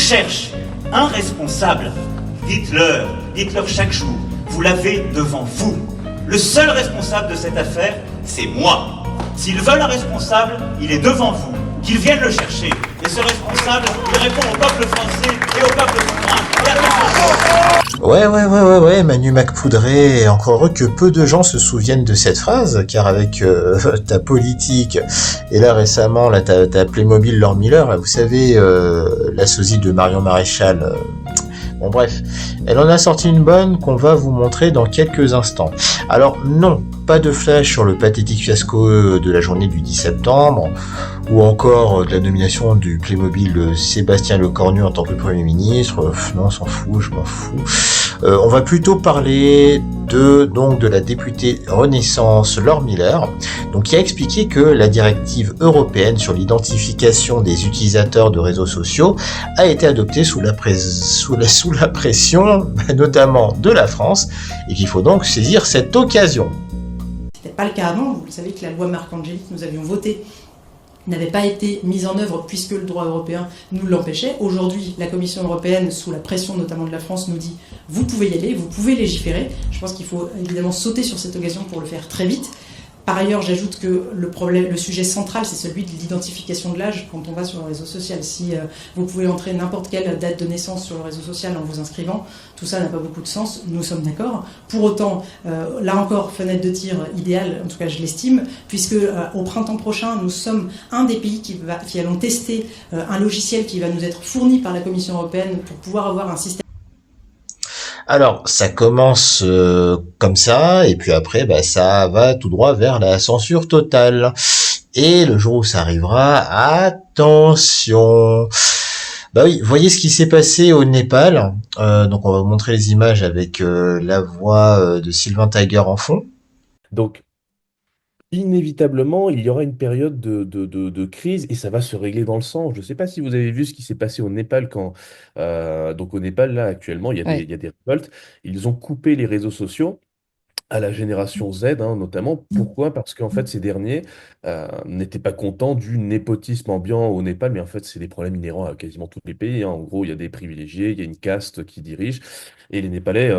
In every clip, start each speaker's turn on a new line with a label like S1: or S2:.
S1: cherchent un responsable. Dites-leur chaque jour, vous l'avez devant vous. Le seul responsable de cette affaire, c'est moi. S'ils veulent un responsable, il est devant vous. Qu'ils viennent le chercher. Et ce responsable, il répond au peuple français et au peuple souverain.
S2: Ouais, Manu McPoudré, encore heureux que peu de gens se souviennent de cette phrase, car avec ta politique, et là récemment, là t'as Playmobil Lord Miller, là, vous savez, la sosie de Marion Maréchal, bon bref, elle en a sorti une bonne qu'on va vous montrer dans quelques instants. Alors non, pas de flash sur le pathétique fiasco de la journée du 10 septembre, ou encore de la nomination du Playmobil de Sébastien Lecornu en tant que Premier ministre. Non, on s'en fout, je m'en fous. On va plutôt parler de la députée Renaissance Laure Miller, donc qui a expliqué que la directive européenne sur l'identification des utilisateurs de réseaux sociaux a été adoptée sous la pression notamment de la France, et qu'il faut donc saisir cette occasion.
S3: C'était pas le cas avant. Vous savez que la loi Marcangeli que nous avions votée n'avait pas été mise en œuvre puisque le droit européen nous l'empêchait. Aujourd'hui, la Commission européenne, sous la pression notamment de la France, nous dit « vous pouvez y aller, vous pouvez légiférer ». Je pense qu'il faut évidemment sauter sur cette occasion pour le faire très vite. Par ailleurs, j'ajoute que le sujet central, c'est celui de l'identification de l'âge quand on va sur le réseau social. Si vous pouvez entrer n'importe quelle date de naissance sur le réseau social en vous inscrivant, tout ça n'a pas beaucoup de sens, nous sommes d'accord. Pour autant, là encore, fenêtre de tir idéale, en tout cas je l'estime, puisque au printemps prochain, nous sommes un des pays qui allons tester un logiciel qui va nous être fourni par la Commission européenne pour pouvoir avoir un système.
S2: Alors, ça commence comme ça, et puis après, ça va tout droit vers la censure totale. Et le jour où ça arrivera, attention. Oui, voyez ce qui s'est passé au Népal. Donc, on va vous montrer les images avec la voix de Sylvain Tiger en fond.
S4: Donc, inévitablement, il y aura une période de crise et ça va se régler dans le sang. Je ne sais pas si vous avez vu ce qui s'est passé au Népal donc au Népal, là, actuellement, il y a des révoltes. Ils ont coupé les réseaux sociaux à la génération Z, notamment. Pourquoi? Parce qu'en fait, ces derniers n'étaient pas contents du népotisme ambiant au Népal, mais en fait, c'est des problèmes inhérents à quasiment tous les pays. En gros, il y a des privilégiés, il y a une caste qui dirige, et les Népalais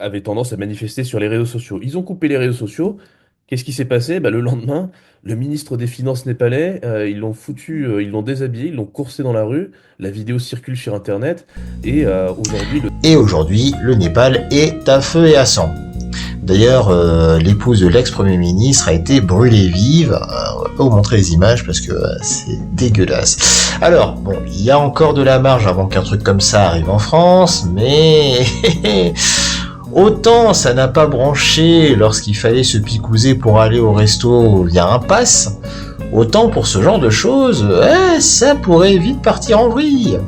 S4: avaient tendance à manifester sur les réseaux sociaux. Ils ont coupé les réseaux sociaux. Qu'est-ce qui s'est passé? Le lendemain, le ministre des Finances népalais, ils l'ont déshabillé, ils l'ont coursé dans la rue. La vidéo circule sur Internet. Et
S2: aujourd'hui, le Népal est à feu et à sang. D'ailleurs, l'épouse de l'ex-premier ministre a été brûlée vive. On va pas vous montrer les images parce que c'est dégueulasse. Alors, bon, il y a encore de la marge avant qu'un truc comme ça arrive en France, mais... Autant ça n'a pas branché lorsqu'il fallait se picouser pour aller au resto via un pass, autant pour ce genre de choses, ça pourrait vite partir en vrille.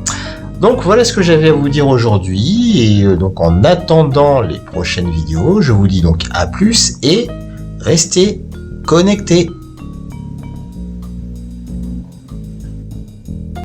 S2: Donc voilà ce que j'avais à vous dire aujourd'hui, et donc en attendant les prochaines vidéos, je vous dis donc à plus et restez connectés.